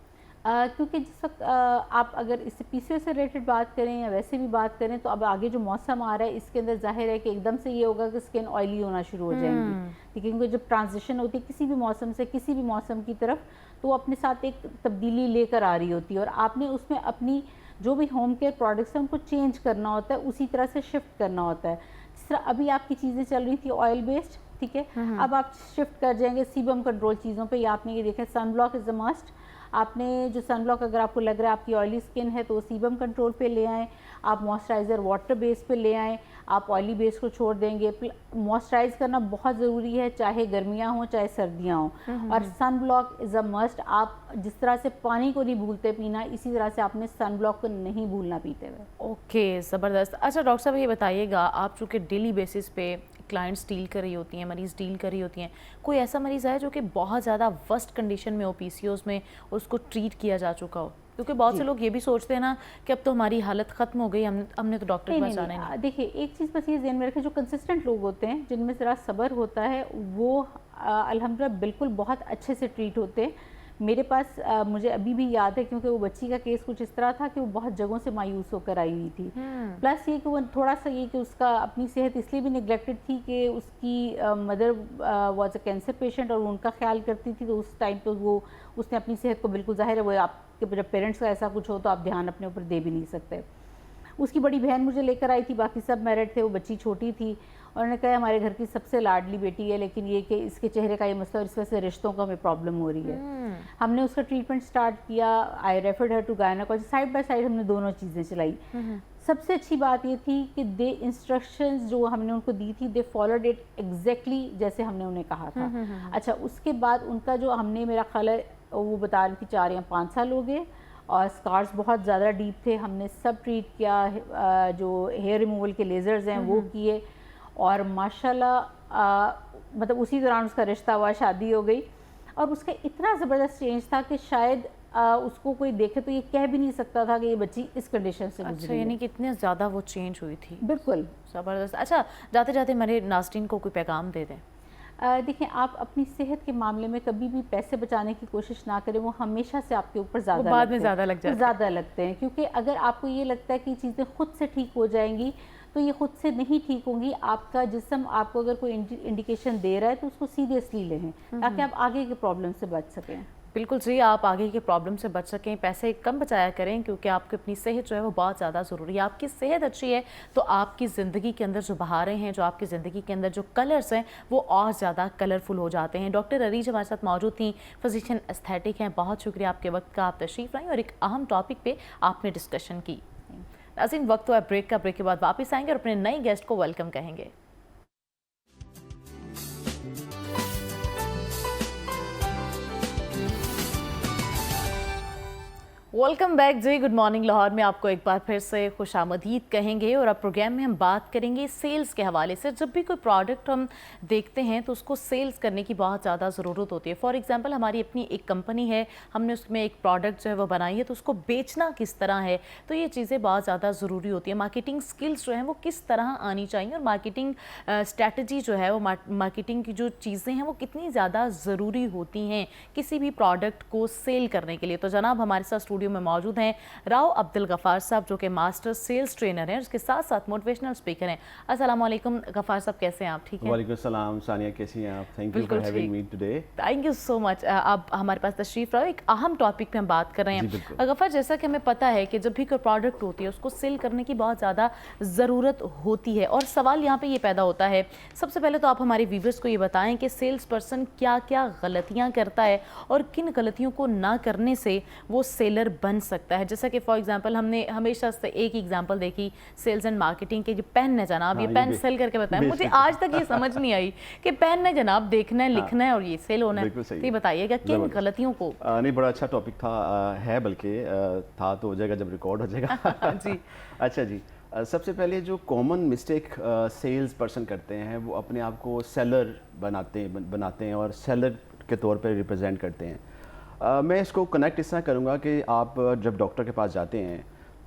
کیونکہ جس وقت آپ اگر اس سے PCOS سے ریلیٹڈ بات کریں یا ویسے بھی بات کریں, تو اب آگے جو موسم آ رہا ہے اس کے اندر ظاہر ہے کہ ایک دم سے یہ ہوگا کہ اسکن آئلی ہونا شروع ہو جائیں گی, ٹھیک ہے. کیونکہ جب ٹرانزیشن ہوتی ہے کسی بھی موسم سے کسی بھی موسم کی طرف, تو وہ اپنے ساتھ ایک تبدیلی لے کر آ رہی ہوتی ہے, اور آپ نے اس میں اپنی جو بھی ہوم کیئر پروڈکٹس ہیں ان کو چینج کرنا ہوتا ہے, اسی طرح سے شفٹ کرنا ہوتا ہے. جس طرح ابھی آپ کی چیزیں چل رہی تھی آئل بیسڈ, ٹھیک ہے, اب آپ شفٹ کر جائیں گے سیبم کنٹرول چیزوں پہ. یا آپ نے یہ دیکھا سن بلاک از اے مسٹ, آپ نے جو سن بلاک اگر آپ کو لگ رہا ہے آپ کی آئلی اسکن ہے تو وہ سیبم کنٹرول پہ لے آئیں, آپ موئسچرائزر واٹر بیس پہ لے آئیں, آپ آئلی بیس کو چھوڑ دیں گے. موئسچرائز کرنا بہت ضروری ہے, چاہے گرمیاں ہوں چاہے سردیاں ہوں, اور سن بلاک از اے مسٹ. آپ جس طرح سے پانی کو نہیں بھولتے پینا, اسی طرح سے آپ نے سن بلاک کو نہیں بھولنا پیتے ہوئے. اوکے زبردست. اچھا ڈاکٹر صاحب یہ بتائیے گا, آپ چونکہ ڈیلی بیسس پہ کلائنٹس ڈیل کر رہی ہوتی ہیں, مریض ڈیل کر رہی ہوتی ہیں, کوئی ایسا مریض ہے جو کہ بہت زیادہ ورسٹ کنڈیشن میں ہو PCOS میں, اس کو ٹریٹ کیا جا چکا ہو؟ کیونکہ بہت سے لوگ یہ بھی سوچتے ہیں نا کہ اب تو ہماری حالت ختم ہو گئی, ہم نے تو ڈاکٹر کے پاس جانا نہیں. دیکھیے ایک چیز بس یہ ذہن میں رکھیں, جو کنسسٹنٹ لوگ ہوتے ہیں جن میں ذرا صبر ہوتا ہے, وہ الحمدللہ بالکل بہت اچھے سے ٹریٹ ہوتے ہیں. میرے پاس مجھے ابھی بھی یاد ہے, کیونکہ وہ بچی کا کیس کچھ اس طرح تھا کہ وہ بہت جگہوں سے مایوس ہو کر آئی ہوئی تھی. پلس یہ کہ وہ تھوڑا سا یہ کہ اس کا اپنی صحت اس لیے بھی نگلیکٹڈ تھی کہ اس کی mother was a cancer patient, اور وہ ان کا خیال کرتی تھی. تو اس ٹائم پہ وہ اس نے اپنی صحت کو بالکل, ظاہر ہے وہ آپ کے جب پیرنٹس کا ایسا کچھ ہو تو آپ دھیان اپنے اوپر دے بھی نہیں سکتے. اس کی بڑی بہن مجھے لے کر آئی تھی, باقی سب میرڈ تھے, وہ بچی چھوٹی تھی, اور انہوں نے کہا ہمارے گھر کی سب سے لاڈلی بیٹی ہے, لیکن یہ کہ اس کے چہرے کا یہ مسئلہ اور اس وجہ سے رشتوں کا ہمیں پرابلم ہو رہی ہے. ہم نے اس کا ٹریٹمنٹ سٹارٹ کیا, I referred her to gynaecologist, side by side ہم نے دونوں چیزیں چلائی. سب سے اچھی بات یہ تھی کہ دے انسٹرکشنز جو ہم نے ان کو دی تھی, دے فالوڈ اٹ ایگزیکٹلی جیسے ہم نے انہیں کہا تھا. اچھا اس کے بعد ان کا جو ہم نے, میرا خیال ہے وہ بتا رہی تھی 4 یا 5 سال ہو گئے, اور اسکارز بہت زیادہ ڈیپ تھے. ہم نے سب ٹریٹ کیا, جو ہیئر ریموول کے لیزرز ہیں وہ کیے, اور ماشاءاللہ मतलब उसी दौरान उसका रिश्ता हुआ, शादी हो गई, और उसका इतना ज़बरदस्त चेंज था कि शायद उसको कोई देखे तो ये कह भी नहीं सकता था कि ये बच्ची इस कंडीशन से अच्छा, गुजरी है। यानी कि इतने ज़्यादा वो चेंज हुई थी। बिल्कुल। ज़बरदस्त। अच्छा, जाते जाते मेरे नाज़रीन को कोई पैगाम दे दें। देखिए, आप अपनी सेहत के मामले में कभी भी पैसे बचाने की कोशिश ना करें, वो हमेशा से आपके ऊपर ज़्यादा बाद में ज़्यादा लग जाते हैं। ज़्यादा लगते हैं, क्योंकि अगर आपको ये लगता है कि चीज़ें खुद से ठीक हो जाएंगी तो ये खुद से नहीं ठीक होंगी। आपका जिस्म आपको अगर कोई इंडिकेशन दे रहा है तो उसको सीरियसली लें, ताकि आप आगे के प्रॉब्लम से बच सकें। बिल्कुल जी, आप आगे के प्रॉब्लम से बच सकें, पैसे कम बचाया करें, क्योंकि आपकी अपनी सेहत जो है वो बहुत ज़्यादा ज़रूरी है। आपकी सेहत अच्छी है तो आपकी ज़िंदगी के अंदर जो बहारें हैं, जो आपकी ज़िंदगी के अंदर जो कलर्स हैं, वो और ज़्यादा कलरफुल हो जाते हैं। डॉक्टर अरीज हमारे साथ मौजूद थी, फिजिशियन एस्थेटिक हैं। बहुत शुक्रिया आपके वक्त का, आप तशरीफ़ लाई और एक अहम टॉपिक पे आपने डिस्कशन की। नाज़रीन, वक्त हुआ ब्रेक का, ब्रेक के बाद वापस आएंगे और अपने नए गेस्ट को वेलकम कहेंगे। वेलकम बैक जी। गुड मॉर्निंग लाहौर में आपको एक बार फिर से खुशामदीद कहेंगे और अब प्रोग्राम में हम बात करेंगे सेल्स के हवाले से। जब भी कोई प्रोडक्ट हम देखते हैं तो उसको सेल्स करने की बहुत ज़्यादा ज़रूरत होती है। फॉर एग्जांपल, हमारी अपनी एक कंपनी है, हमने उसमें एक प्रोडक्ट जो है वो बनाई है, तो उसको बेचना किस तरह है, तो ये चीज़ें बहुत ज़्यादा ज़रूरी होती है। मार्केटिंग स्किल्स जो हैं वो किस तरह आनी चाहिए और मार्केटिंग स्ट्रैटेजी जो है वो मार्केटिंग की जो चीज़ें हैं वो कितनी ज़्यादा ज़रूरी होती हैं किसी भी प्रोडक्ट को सेल करने के लिए। तो जनाब हमारे साथ स्टूडियो में मौजूद हैं राव अब्दुल गफ़ार साहब, जो कि मास्टर सेल्स ट्रेनर हैं, उसके साथ साथ मोटिवेशनल स्पीकर हैं। अस्सलाम वालेकुम गफ़ार साहब, कैसे हैं आप? ठीक हैं? वालेकुम सलाम सानिया, कैसी हैं आप? Thank you for having me today. Thank you so much. आप हमारे पास तशरीफ रहो। एक अहम टॉपिक पे हम बात कर रहे हैं गफ़ार। जैसा कि हमें पता है कि जब भी कोई प्रोडक्ट होती है उसको सेल करने की बहुत ज़्यादा ज़रूरत होती है, और सवाल यहाँ पे ये पैदा होता है, सबसे पहले तो आप हमारे व्यूवर्स को ये बताएं कि सेल्स पर्सन क्या क्या गलतियाँ करता है और किन गलतियों को ना करने से वो सेलर बन सकता है। जैसा कि फॉर एग्जांपल हमने हमेशा से एक एग्जांपल देखी सेल्स एंड मार्केटिंग के, जो पेन है जनाब, ये पेन सेल करके बताएं। मुझे आज तक ये समझ नहीं आई कि पेन है जनाब, देखना है, लिखना है और ये सेल होना है। तो ये बताइएगा किन गलतियों को। नहीं, बड़ा अच्छा टॉपिक था, है बल्कि था तो हो जाएगा जब रिकॉर्ड हो जाएगा। जी अच्छा जी, सबसे पहले जो कॉमन मिस्टेक सेल्स पर्सन करते हैं वो अपने आप को सेलर बनाते हैं और सेलर के तौर पर रिप्रेजेंट करते हैं। मैं इसको कनेक्ट इस तरह करूँगा कि आप जब डॉक्टर के पास जाते हैं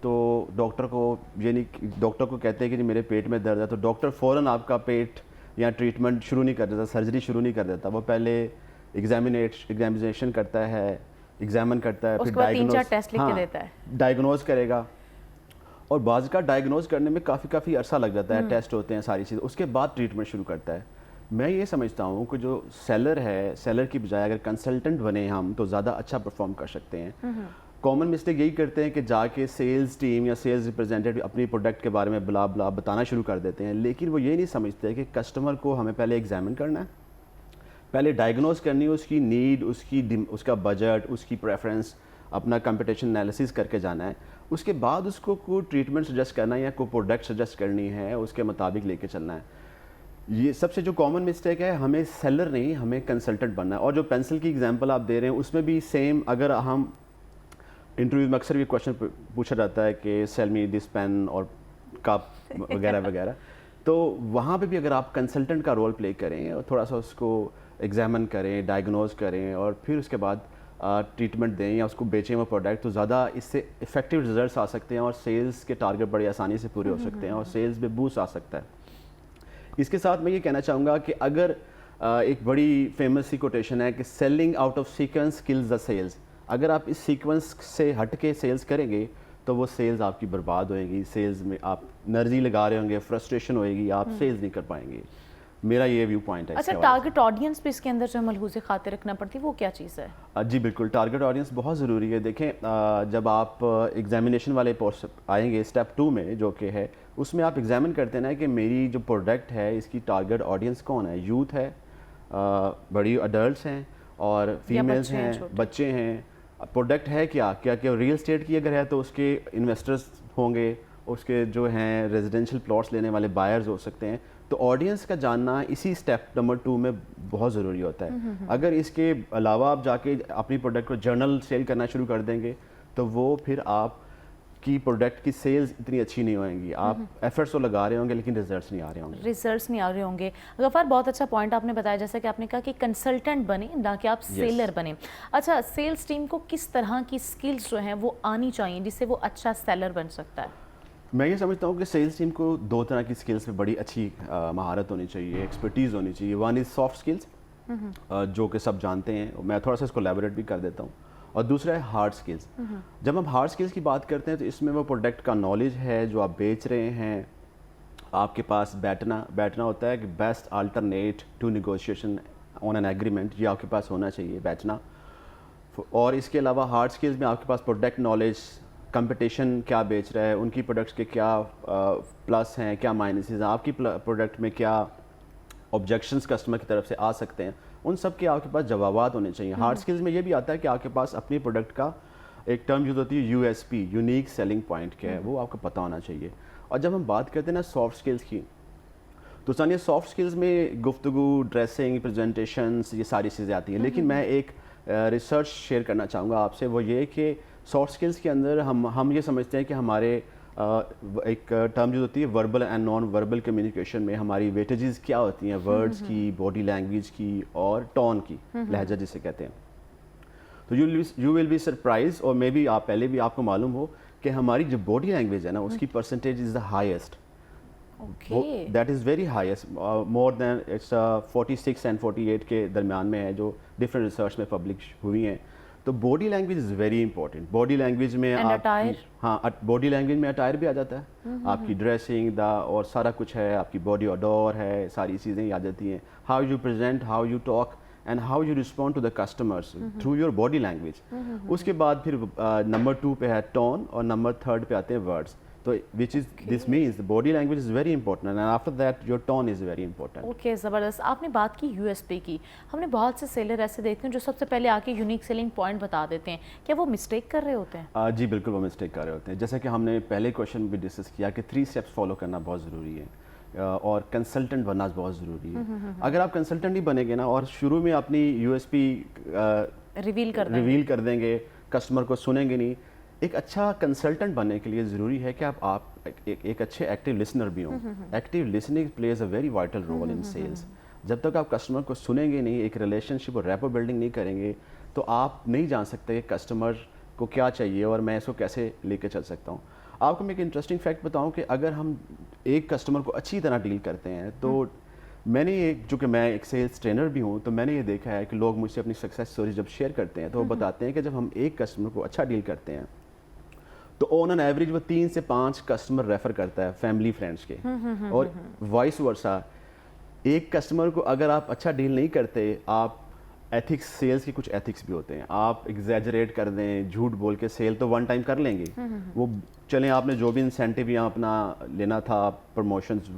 तो डॉक्टर को कहते हैं कि जी मेरे पेट में दर्द है, तो डॉक्टर फ़ौरन आपका पेट या ट्रीटमेंट शुरू नहीं कर देता, सर्जरी शुरू नहीं कर देता। वो पहले एग्जामिनेशन करता है, एग्जामिन करता है, फिर डायग्नोज करेगा, और बाज़ का डायग्नोज करने में काफ़ी अरसा लग जाता है, टेस्ट होते हैं, सारी चीज़ें, उसके बाद ट्रीटमेंट शुरू करता है। मैं ये समझता हूँ कि जो सेलर है, सेलर की बजाय अगर कंसल्टेंट बने हम तो ज़्यादा अच्छा परफॉर्म कर सकते हैं। कॉमन मिस्टेक यही करते हैं कि जाके सेल्स टीम या सेल्स रिप्रेजेंटेटिव अपनी प्रोडक्ट के बारे में ब्ला ब्ला बताना शुरू कर देते हैं, लेकिन वो ये नहीं समझते कि कस्टमर को हमें पहले एग्जामिन करना है, पहले डायग्नोज करनी है उसकी नीड, उसका बजट, उसकी प्रेफरेंस, अपना कंपटीशन एनालिसिस करके जाना है। उसके बाद उसको कोई ट्रीटमेंट सजेस्ट करना है या कोई प्रोडक्ट सजेस्ट करनी है, उसके मुताबिक लेके चलना है। ये सबसे जो कॉमन मिस्टेक है, हमें सेलर नहीं, हमें कंसल्टेंट बनना है। और जो पेंसिल की एग्जांपल आप दे रहे हैं उसमें भी सेम, अगर हम इंटरव्यू में अक्सर भी क्वेश्चन पूछा जाता है कि सेल मी दिस पेन और कप वगैरह वगैरह, तो वहाँ पे भी अगर आप कंसल्टेंट का रोल प्ले करें और थोड़ा सा उसको एग्जामिन करें, डायग्नोज करें और फिर उसके बाद ट्रीटमेंट दें या उसको बेचें वो प्रोडक्ट, तो ज़्यादा इससे इफेक्टिव रिजल्ट्स आ सकते हैं और सेल्स के टारगेट बड़ी आसानी से पूरे हो सकते हैं और सेल्स में बूस्ट आ सकता है। इसके साथ मैं ये कहना चाहूँगा कि अगर एक बड़ी फेमस सी कोटेशन है कि selling out of sequence kills the sales, अगर आप इस सीक्वेंस से हट के सेल्स करेंगे तो वो सेल्स आपकी बर्बाद होएगी, सेल्स में आप एनर्जी लगा रहे होंगे, फ्रस्ट्रेशन होएगी, आप सेल्स नहीं कर पाएंगे। मेरा ये व्यू पॉइंट है। अच्छा, टारगेट ऑडियंस पे इसके अंदर जो मलहूज़े खातिर रखना पड़ती है वो क्या चीज़ है? जी बिल्कुल, टारगेट ऑडियंस बहुत ज़रूरी है। देखें, जब आप एग्जामिनेशन वाले पोर्स आएंगे स्टेप 2 में जो कि है, उसमें आप एग्जामिन करते हैं ना कि मेरी जो प्रोडक्ट है इसकी टारगेट ऑडियंस कौन है, यूथ है, बड़ी अडल्ट्स हैं और फीमेल्स हैं, बच्चे हैं, प्रोडक्ट है क्या रियल एस्टेट की अगर है तो उसके इन्वेस्टर्स होंगे, उसके जो हैं रेजिडेंशियल प्लॉट्स लेने वाले बायर्स हो सकते हैं। तो ऑडियंस का जानना इसी स्टेप नंबर 2 में बहुत ज़रूरी होता है। अगर इसके अलावा आप जाके अपनी प्रोडक्ट को जर्नल सेल करना शुरू कर देंगे तो वो फिर आप की प्रोडक्ट की सेल्स इतनी अच्छी नहीं होएंगी। आप एफर्ट्स तो लगा रहे होंगे लेकिन रिजल्ट्स नहीं आ रहे होंगे। रिजल्ट्स नहीं आ रहे होंगे। गफ़ार, बहुत अच्छा पॉइंट आपने बताया, जैसा कि आपने कहा कि कंसल्टेंट बने ना कि आप सेलर बने। अच्छा, सेल्स टीम को किस तरह की स्किल्स जो हैं वो आनी चाहिए जिससे वो अच्छा सेलर बन सकता है? मैं ये समझता हूँ कि सेल्स टीम को 2 तरह की स्किल्स पे बड़ी अच्छी महारत होनी चाहिए, एक्सपर्टीज़ होनी चाहिए। वन इज़ सॉफ्ट स्किल्स, जो कि सब जानते हैं, मैं थोड़ा सा इसको एलैबोरेट भी कर देता हूँ। और दूसरा है हार्ड स्किल्स। जब हम हार्ड स्किल्स की बात करते हैं तो इसमें वो प्रोडक्ट का नॉलेज है जो आप बेच रहे हैं, आपके पास बैठना होता है कि best alternate to negotiation on an agreement, ये आपके पास होना चाहिए, बैठना। और इसके अलावा हार्ड स्किल्स में आपके पास प्रोडक्ट नॉलेज, कंपटीशन क्या बेच रहा है, उनकी प्रोडक्ट्स के क्या प्लस हैं, क्या माइनसेस हैं, आपकी प्रोडक्ट में क्या ऑब्जेक्शंस कस्टमर की तरफ से आ सकते हैं, उन सब के आपके पास जवाबात होने चाहिए। हार्ड स्किल्स में ये भी आता है कि आपके पास अपनी प्रोडक्ट का एक टर्म यूज़ होती है यूएसपी, यूनिक सेलिंग पॉइंट क्या है, वो आपको पता होना चाहिए। और जब हम बात करते हैं ना सॉफ्ट स्किल्स की, तो सानिया सॉफ्ट स्किल्स में गुफ्तगू, ड्रेसिंग, प्रेजेंटेशंस, ये सारी चीज़ें आती हैं। लेकिन मैं एक रिसर्च शेयर करना चाहूँगा आपसे, वो ये कि सॉफ्ट स्किल्स के अंदर हम ये समझते हैं कि हमारे एक टर्म जो होती है verbal and non verbal communication में हमारी वेटेजेस क्या होती हैं, वर्ड्स की, बॉडी लैंग्वेज की और टोन की, लहजा जिसे कहते हैं। तो यू विल बी सरप्राइज, और मे बी आप पहले भी आपको मालूम हो कि हमारी जो बॉडी लैंग्वेज है ना उसकी percentage is the highest. That is very highest, more than it's 46 and 48 के दरमियान में है, जो डिफरेंट रिसर्च में पब्लिश हुई हैं। तो body language is very important. Body language में बॉडी लैंग्वेज में अटायर भी आ जाता है, आपकी ड्रेसिंग और सारा कुछ है, आपकी बॉडी ओडोर है, सारी चीज़ें आ जाती हैं। How you present, how you talk and how you respond to the customers through your body language. उसके बाद फिर नंबर 2 पे है टोन और नंबर 3 पे आते हैं वर्ड्स। तो which is this means the body language is very important and after that your tone is very important. Okay, ज़बरदस्त। आपने बात की यूएसपी की। हमने बहुत से सेलर ऐसे देखते हैं जो सबसे पहले आके यूनिक सेलिंग पॉइंट बता देते हैं, क्या वो मिस्टेक कर रहे होते हैं? जी बिल्कुल, वो मिस्टेक कर रहे होते हैं। जैसा कि हमने पहले क्वेश्चन भी डिस्कस किया कि 3 स्टेप्स फॉलो करना बहुत ज़रूरी है और कंसल्टेंट बनना बहुत ज़रूरी है। अगर आप कंसल्टेंट ही बनेंगे ना और शुरू में अपनी यूएसपी रिवील कर देंगे, कस्टमर को सुनेंगे नहीं, एक अच्छा कंसल्टेंट बनने के लिए ज़रूरी है कि आप एक अच्छे एक्टिव लिसनर भी हों। Active listening plays a very vital role in sales. जब तक आप कस्टमर को सुनेंगे नहीं, एक रिलेशनशिप और रैपो बिल्डिंग नहीं करेंगे, तो आप नहीं जान सकते कि कस्टमर को क्या चाहिए और मैं इसको कैसे लेके चल सकता हूँ। आपको मैं एक इंटरेस्टिंग फैक्ट बताऊँ कि अगर हम एक कस्टमर को अच्छी तरह डील करते हैं तो मैंने जो कि मैं एक सेल्स ट्रेनर भी हूँ, तो मैंने ये देखा है कि लोग मुझसे अपनी सक्सेस स्टोरी जब शेयर करते हैं तो वो बताते हैं कि जब हम एक कस्टमर को अच्छा डील करते हैं तो ऑन एन एवरेज वो 3 से 5 कस्टमर रेफर करता है फैमिली फ्रेंड्स के, और वाइस वर्सा एक कस्टमर को अगर आप अच्छा डील नहीं करते, आप एथिक्स, सेल्स के कुछ एथिक्स भी होते हैं, आप एग्जैजरेट कर दें, झूठ बोल के सेल तो वन टाइम कर लेंगे, वो चलें आपने जो भी इंसेंटिव या अपना लेना था, प्रमोशंस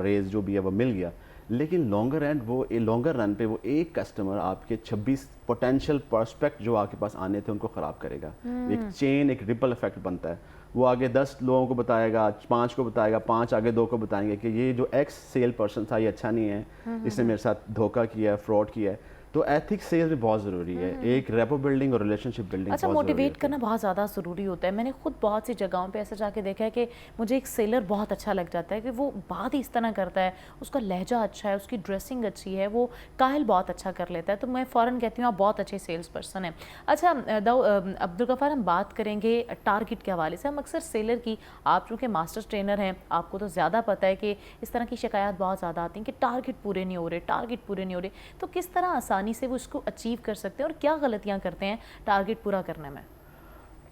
रेज जो भी है वो मिल गया, लेकिन लॉन्गर रन पे वो एक कस्टमर आपके 26 पोटेंशियल प्रोस्पेक्ट जो आपके पास आने थे उनको ख़राब करेगा। एक चेन, एक रिपल इफेक्ट बनता है। वो आगे 10 लोगों को बताएगा, 5 को बताएगा, 5 आगे 2 को बताएंगे कि ये जो एक्स सेल पर्सन था ये अच्छा नहीं है, इसने मेरे साथ धोखा किया है, फ्रॉड किया है। तो एथिक्स सेल्स में बहुत ज़रूरी है, एक रेपो बिल्डिंग और रिलेशनशिप बिल्डिंग। अच्छा, मोटिवेट करना बहुत ज़्यादा ज़रूरी होता है। मैंने खुद बहुत सी जगहों पे ऐसा जाके देखा है कि मुझे एक सेलर बहुत अच्छा लग जाता है कि वो बात ही इस तरह करता है, उसका लहजा अच्छा है, उसकी ड्रेसिंग अच्छी है, वो काहिल बहुत अच्छा कर लेता है, तो मैं फ़ौरन कहती हूँ आप बहुत अच्छे सेल्स पर्सन हैं। अच्छा अब्दुल गफ़ार, हम बात करेंगे टारगेट के हवाले से। हम अक्सर सेलर की, आप चूँकि मास्टर ट्रेनर हैं, आपको तो ज़्यादा पता है कि इस तरह की शिकायत बहुत ज़्यादा आती हैं कि टारगेट पूरे नहीं हो रहे, तो किस तरह आसानी से वो इसको अचीव कर सकते हैं और क्या गलतियां करते हैं टारगेट पूरा करने में?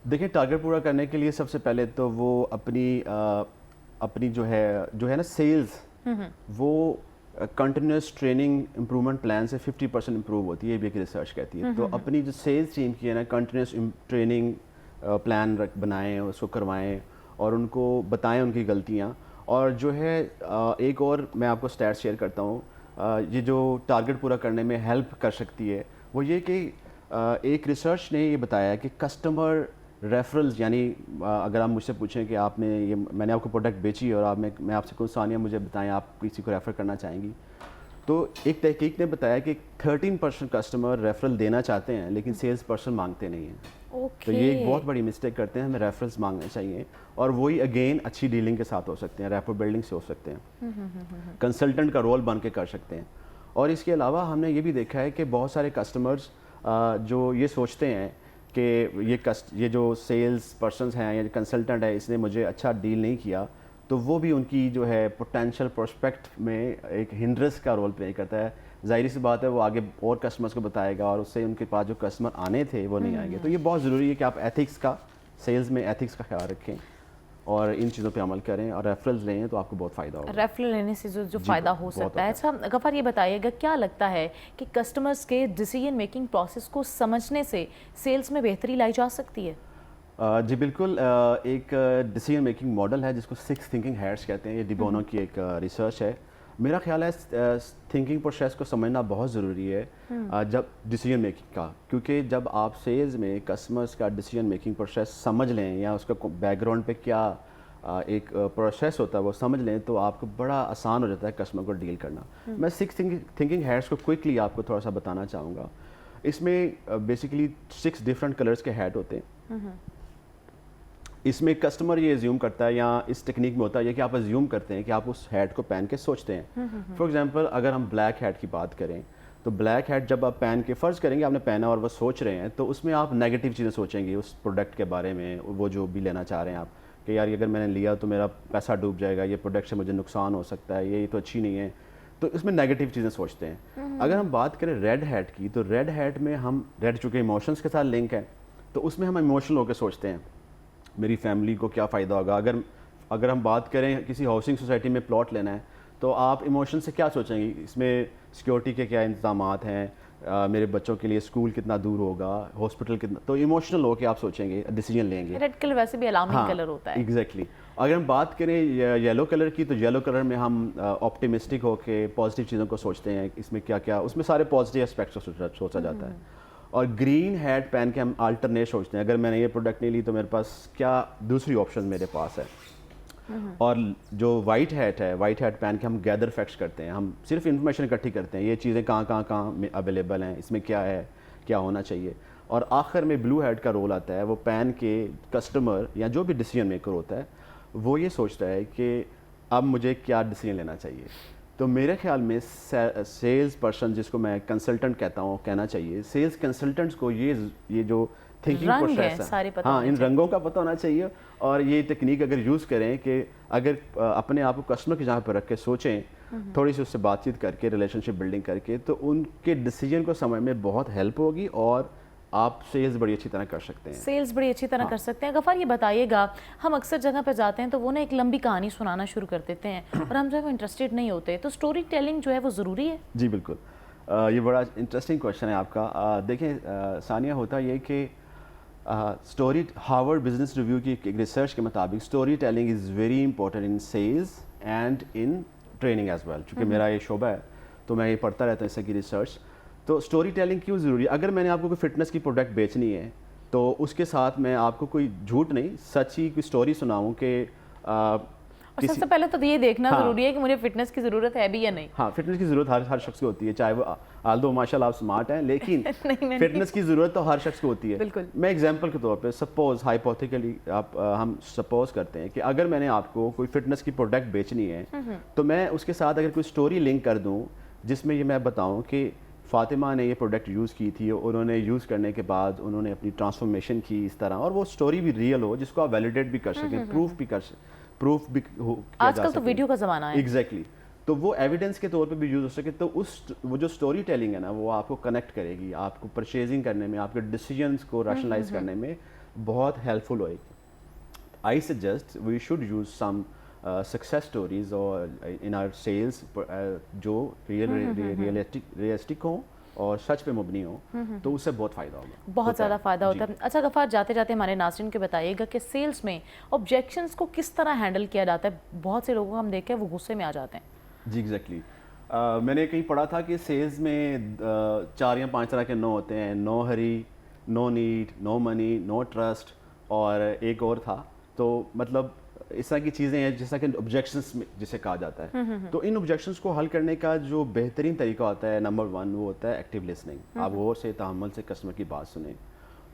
देखिए, टारगेट पूरा करने के लिए सबसे पहले तो वो अपनी जो है ना सेल्स, वो कंटिन्यूस ट्रेनिंग इम्प्रूवमेंट प्लान से 50% इम्प्रूव होती है, ये भी एक रिसर्च कहती है। तो अपनी जो सेल्स टीम की है ना, कंटिन्यूस ट्रेनिंग प्लान बनाएं, उसको करवाएं और उनको बताएं उनकी गलतियाँ। और जो है एक और मैं आपको स्टैट्स शेयर करता हूँ, ये जो टारगेट पूरा करने में हेल्प कर सकती है, वो ये कि एक रिसर्च ने ये बताया है कि कस्टमर रेफरल्स, यानी अगर आप मुझसे पूछें कि मैंने आपको प्रोडक्ट बेची और मैं आपसे कुछ सानिया मुझे बताएं आप किसी को रेफ़र करना चाहेंगी, तो एक तहकीक ने बताया कि 13% कस्टमर रेफरल देना चाहते हैं लेकिन सेल्स पर्सन मांगते नहीं हैं। تو یہ ایک بہت بڑی مسٹیک کرتے ہیں. ہمیں ریفرنس مانگنے چاہیے, اور وہی اگین اچھی ڈیلنگ کے ساتھ ہو سکتے ہیں, ریپو بلڈنگ سے ہو سکتے ہیں, کنسلٹنٹ کا رول بن کے کر سکتے ہیں. اور اس کے علاوہ ہم نے یہ بھی دیکھا ہے کہ بہت سارے کسٹمرز جو یہ سوچتے ہیں کہ یہ جو سیلز پرسنز ہیں یا کنسلٹنٹ ہے اس نے مجھے اچھا ڈیل نہیں کیا, تو وہ بھی ان کی جو ہے پوٹینشیل پروسپیکٹ میں ایک ہنڈرنس کا رول پلے کرتا ہے. ظاہری سی بات ہے وہ آگے اور کسٹمرز کو بتائے گا اور اس سے ان کے پاس جو کسٹمر آنے تھے وہ نہیں آئیں گے. تو یہ بہت ضروری ہے کہ آپ ایتھکس کا, سیلز میں ایتھکس کا خیال رکھیں اور ان چیزوں پہ عمل کریں اور ریفرنس لیں تو آپ کو بہت فائدہ ہوگا. ریفرنس لینے سے جو فائدہ ہو سکتا ہے. اچھا غفار یہ بتائیے گا کیا لگتا ہے کہ کسٹمرز کے ڈیسیجن میکنگ پروسیس کو سمجھنے سے سیلز میں بہتری لائی جا سکتی ہے؟ جی بالکل. ایک ڈیسیجن میکنگ ماڈل ہے جس کو 6 تھنکنگ ہیڈس کہتے ہیں. یہ ڈی بونو کی ایک ریسرچ ہے. میرا خیال ہے تھنکنگ پروسیس کو سمجھنا بہت ضروری ہے جب ڈیسیجن میکنگ کا, کیونکہ جب آپ سیلز میں کسٹمرز کا ڈیسیجن میکنگ پروسیس سمجھ لیں یا اس کا بیک گراؤنڈ پہ کیا ایک پروسیس ہوتا ہے وہ سمجھ لیں تو آپ کو بڑا آسان ہو جاتا ہے کسٹمر کو ڈیل کرنا. میں 6 تھنکنگ ہیڈس کو کوئکلی آپ کو تھوڑا سا بتانا چاہوں گا. اس میں بیسیکلی 6 ڈفرینٹ کلرز کے ہیڈ ہوتے ہیں. اس میں کسٹمر یہ ایزیوم کرتا ہے یا اس ٹیکنیک میں ہوتا ہے یہ کہ آپ ایزیوم کرتے ہیں کہ آپ اس ہیڈ کو پہن کے سوچتے ہیں. فار ایگزامپل اگر ہم بلیک ہیڈ کی بات کریں تو بلیک ہیڈ جب آپ پہن کے فرض کریں گے آپ نے پہنا اور وہ سوچ رہے ہیں تو اس میں آپ نیگیٹو چیزیں سوچیں گے اس پروڈکٹ کے بارے میں, وہ جو بھی لینا چاہ رہے ہیں آپ کہ یار اگر میں نے لیا تو میرا پیسہ ڈوب جائے گا, یہ پروڈکٹ سے مجھے نقصان ہو سکتا ہے, یہ تو اچھی نہیں ہے. تو اس میں نیگیٹو چیزیں سوچتے ہیں. اگر ہم بات کریں ریڈ ہیڈ کی تو ریڈ ہیڈ میں ہم ریڈ چونکہ ایموشنس کے ساتھ لنک ہے تو اس میں ہم ایموشنل ہو کے سوچتے ہیں میری فیملی کو کیا فائدہ ہوگا. اگر ہم بات کریں کسی ہاؤسنگ سوسائٹی میں پلاٹ لینا ہے تو آپ ایموشن سے کیا سوچیں گے, اس میں سیکیورٹی کے کیا انتظامات ہیں, میرے بچوں کے لیے اسکول کتنا دور ہوگا, ہاسپٹل کتنا, تو ایموشنل ہو کے آپ سوچیں گے, ڈیسیجن لیں گے. ریڈ کلر ویسے بھی الارمنگ کلر ہوتا ہے. ایگزیکٹلی. اگر ہم بات کریں یلو کلر کی تو یلو کلر میں ہم آپٹیمسٹک ہو کے پازیٹیو چیزوں کو سوچتے ہیں, اس میں کیا کیا, اس میں سارے پازیٹیو اسپیکٹس کو سوچا جاتا ہے. اور گرین ہیڈ پہن کے ہم آلٹرنیٹ سوچتے ہیں, اگر میں نے یہ پروڈکٹ نہیں لی تو میرے پاس کیا دوسری آپشن میرے پاس ہے. اور جو وائٹ ہیٹ ہے, وائٹ ہیٹ پہن کے ہم گیدر فیکٹس کرتے ہیں, ہم صرف انفارمیشن اکٹھی کرتے ہیں, یہ چیزیں کہاں اویلیبل ہیں, اس میں کیا ہے, کیا ہونا چاہیے. اور آخر میں بلو ہیڈ کا رول آتا ہے, وہ پہن کے کسٹمر یا جو بھی ڈیسیجن میکر ہوتا ہے وہ یہ سوچتا ہے کہ اب مجھے کیا ڈیسیجن لینا چاہیے. تو میرے خیال میں سیلز پرسن جس کو میں کنسلٹنٹ کہتا ہوں کہنا چاہیے, سیلز کنسلٹنٹس کو یہ جو تھنکنگ پروسیس ہے ہاں ان رنگوں کا پتہ ہونا چاہیے. اور یہ ٹیکنیک اگر یوز کریں کہ اگر اپنے آپ کو کسٹمر کی جگہ پہ رکھ کے سوچیں, تھوڑی سی اس سے بات چیت کر کے ریلیشن شپ بلڈنگ کر کے, تو ان کے ڈیسیجن کو سمجھ میں بہت ہیلپ ہوگی اور آپ سیلز بڑی اچھی طرح کر سکتے ہیں. سیلز بڑی اچھی طرح کر سکتے ہیں. غفار یہ بتائیے گا, ہم اکثر جگہ پہ جاتے ہیں تو وہ نا ایک لمبی کہانی سنانا شروع کر دیتے ہیں اور ہم جو ہے وہ انٹرسٹیڈ نہیں ہوتے, تو سٹوری ٹیلنگ جو ہے وہ ضروری ہے؟ جی بالکل. یہ بڑا انٹرسٹنگ کویشچن ہے آپ کا. دیکھیں ثانیہ, ہوتا یہ کہ ہارورڈ بزنس ریویو کی ایک ریسرچ کے مطابق storytelling is very important in sales and in training as well. چونکہ میرا یہ شعبہ ہے تو میں یہ پڑھتا رہتا ہوں اس کی ریسرچ. تو اسٹوری ٹیلنگ کیوں ضروری ہے؟ اگر میں نے آپ کو کوئی فٹنس کی پروڈکٹ بیچنی ہے تو اس کے ساتھ میں آپ کو کوئی جھوٹ نہیں سچ ہی کوئی اسٹوری سناؤں کہ اور سب سے پہلے تو یہ دیکھنا ضروری ہے کہ مجھے فٹنس کی ضرورت ہے بھی یا نہیں. ہاں فٹنس کی ضرورت ہر شخص کو ہوتی ہے, چاہے وہ آلدو ماشاء اللہ آپ اسمارٹ ہیں, لیکن فٹنس کی ضرورت تو ہر شخص کو ہوتی ہے. بالکل. میں ایگزامپل کے طور پہ سپوز ہائپوتھیکلی ہم سپوز کرتے ہیں کہ اگر میں نے آپ کو کوئی فٹنس کی پروڈکٹ بیچنی ہے تو میں اس کے ساتھ اگر کوئی اسٹوری لنک کر دوں جس میں یہ میں بتاؤں کہ فاطمہ نے یہ پروڈکٹ یوز کی تھی, انہوں نے یوز کرنے کے بعد انہوں نے اپنی ٹرانسفارمیشن کی اس طرح, اور وہ اسٹوری بھی ریئل ہو جس کو آپ ویلیڈیٹ بھی کر سکیں, پروف بھی آج کل تو ویڈیو کا زمانہ ہے. ایگزیکٹلی. تو وہ ایویڈنس کے طور پہ بھی یوز ہو سکے, تو وہ جو اسٹوری ٹیلنگ ہے نا وہ آپ کو کنیکٹ کرے گی, آپ کو پرچیزنگ کرنے میں, آپ کے ڈیسیجنس کو ریشنلائز کرنے میں بہت ہیلپ فل ہوئے گی. I suggest we should use some success stories اور ان آر سیلس جو ریئلسٹک ہوں اور سچ پہ مبنی ہوں, تو اس سے بہت فائدہ ہوگا, بہت زیادہ فائدہ ہوتا ہے. اچھا غفار, جاتے جاتے ہمارے ناظرین کو بتائیے گا کہ سیلز میں آبجیکشنز کو کس طرح ہینڈل کیا جاتا ہے؟ بہت سے لوگوں کو ہم دیکھیں وہ غصے میں آ جاتے ہیں. جی ایگزیکٹلی. میں نے کہیں پڑھا تھا کہ سیلز میں 4 یا 5 طرح کے نو ہوتے ہیں, نو ہری, نو نیڈ, نو منی, نو ٹرسٹ, اور ایک اور تھا. تو مطلب اس طرح کی چیزیں ہیں جیسا کہ آبجیکشنس جسے کہا جاتا ہے. تو ان آبجیکشنس کو حل کرنے کا جو بہترین طریقہ ہوتا ہے, نمبر 1 وہ ہوتا ہے ایکٹیو لسننگ. آپ غور سے تحمل سے کسٹمر کی بات سنیں.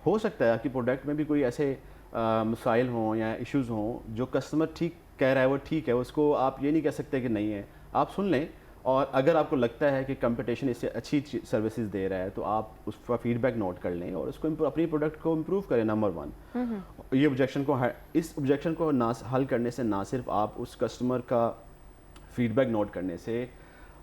हो सकता है कि प्रोडक्ट में भी कोई ऐसे मसाइल हों या इश्यूज़ हों जो कस्टमर ठीक कह रहा है वो ठीक है, उसको आप ये नहीं कह सकते कि नहीं है, आप सुन लें। और अगर आपको लगता है कि कंपटीशन इससे अच्छी सर्विसेज दे रहा है तो आप उसका फीडबैक नोट कर लें और उसको अपनी प्रोडक्ट को इम्प्रूव करें। नंबर 1, ये इस ऑब्जेक्शन को ना हल करने से ना सिर्फ आप उस कस्टमर का फीडबैक नोट करने से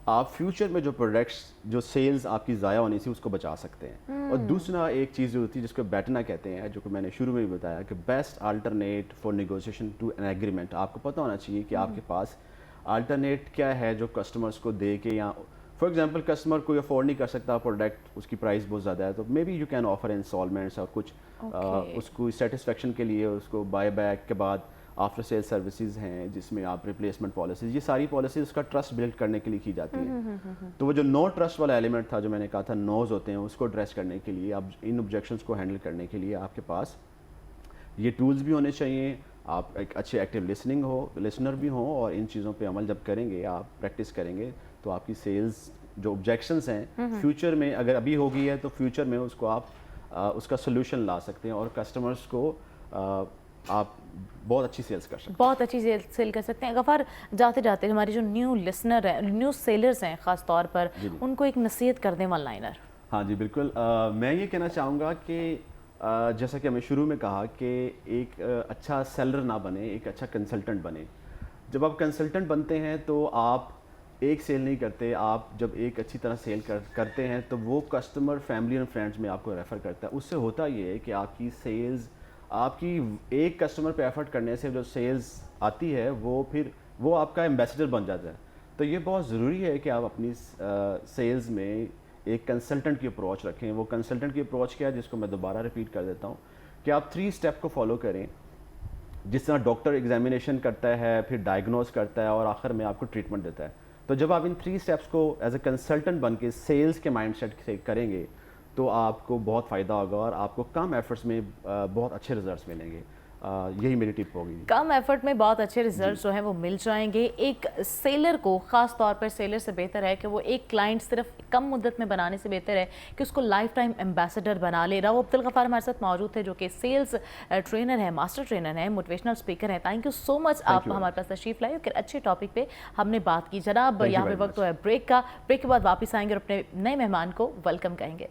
आप फ्यूचर में जो प्रोडक्ट्स जो सेल्स आपकी ज़ाया होने से उसको बचा सकते हैं। और दूसरा एक चीज़ जो होती है जिसको बैठना कहते हैं, जो कि मैंने शुरू में भी बताया कि best alternate for negotiation to an agreement, आपको पता होना चाहिए कि आपके पास अल्टरनेट क्या है जो कस्टमर्स को दे के, या फॉर एग्जांपल कस्टमर कोई अफोर्ड नहीं कर सकता प्रोडक्ट, उसकी प्राइस बहुत ज़्यादा है, तो maybe you can offer instalments और कुछ उसको सेटिस्फेक्शन के लिए उसको बाय बैक के बाद आफ्टर सेल सर्विसेज हैं जिसमें आप रिप्लेसमेंट पॉलिसीज, ये सारी पॉलिसीज उसका ट्रस्ट बिल्ड करने के लिए की जाती हैं। तो वो जो नो ट्रस्ट वाला एलिमेंट था जो मैंने कहा था, नोज होते हैं, उसको एड्रेस करने के लिए, आप इन ऑब्जेक्शंस को हैंडल करने के लिए आपके पास ये टूल्स भी होने चाहिए, आप एक अच्छे एक्टिव लिसनर भी हों, और इन चीज़ों पे अमल जब करेंगे, आप प्रैक्टिस करेंगे, तो आपकी सेल्स जो ऑब्जेक्शंस हैं फ्यूचर में, अगर अभी हो गई है तो फ्यूचर में उसको आप उसका सोल्यूशन ला सकते हैं और कस्टमर्स को आप बहुत अच्छी सेल्स कर सकते हैं। बहुत अच्छी सेल कर सकते हैं। गफ़ार, जाते जाते हमारे जो न्यू लिसनर हैं, न्यू सेलर्स हैं ख़ास तौर पर, उनको एक नसीहत कर दें वन लाइनर। हाँ जी बिल्कुल, मैं ये कहना चाहूँगा कि जैसा कि हमें शुरू में कहा कि एक अच्छा सेलर ना बने, एक अच्छा कंसल्टेंट बने। जब आप कंसल्टेंट बनते हैं तो आप एक सेल नहीं करते, आप जब एक अच्छी तरह सेल करते हैं तो वो कस्टमर फैमिली और फ्रेंड्स में आपको रेफ़र करता है। उससे होता ये है कि आपकी सेल्स, आपकी एक कस्टमर पे एफर्ट करने से जो सेल्स आती है वो आपका एम्बेसडर बन जाता है। तो ये बहुत ज़रूरी है कि आप अपनी सेल्स में एक कंसल्टेंट की अप्रोच रखें। वो कंसल्टेंट की अप्रोच क्या है, जिसको मैं दोबारा रिपीट कर देता हूँ, कि आप 3 स्टेप को फॉलो करें। जिस तरह डॉक्टर एग्जामिनेशन करता है, फिर डायग्नोज करता है और आखिर में आपको ट्रीटमेंट देता है, तो जब आप इन 3 स्टेप्स को एज ए कंसल्टेंट बन के सेल्स के माइंडसेट से करेंगे तो आपको बहुत फ़ायदा होगा और आपको कम एफर्ट्स में बहुत अच्छे रिजल्ट्स मिलेंगे। यही मेरी टिप होगी। कम एफर्ट में बहुत अच्छे रिजल्ट्स जो हैं वो मिल जाएंगे। एक सेलर को, ख़ास तौर पर सेलर से बेहतर है कि वो एक क्लाइंट सिर्फ कम मुद्दत में बनाने से बेहतर है कि उसको लाइफ टाइम एम्बेसडर बना ले। राव अब्दुल गफ़ार हमारे साथ मौजूद थे, जो कि सेल्स ट्रेनर है, मास्टर ट्रेनर है, मोटिवेशनल स्पीकर है। थैंक यू सो मच, आप हमारे पास तशरीफ़ लाए, अच्छे टॉपिक पे हमने बात की। जनाब, यहाँ पे वक्त तो है ब्रेक का, ब्रेक के बाद वापस आएंगे और अपने नए मेहमान को वेलकम कहेंगे।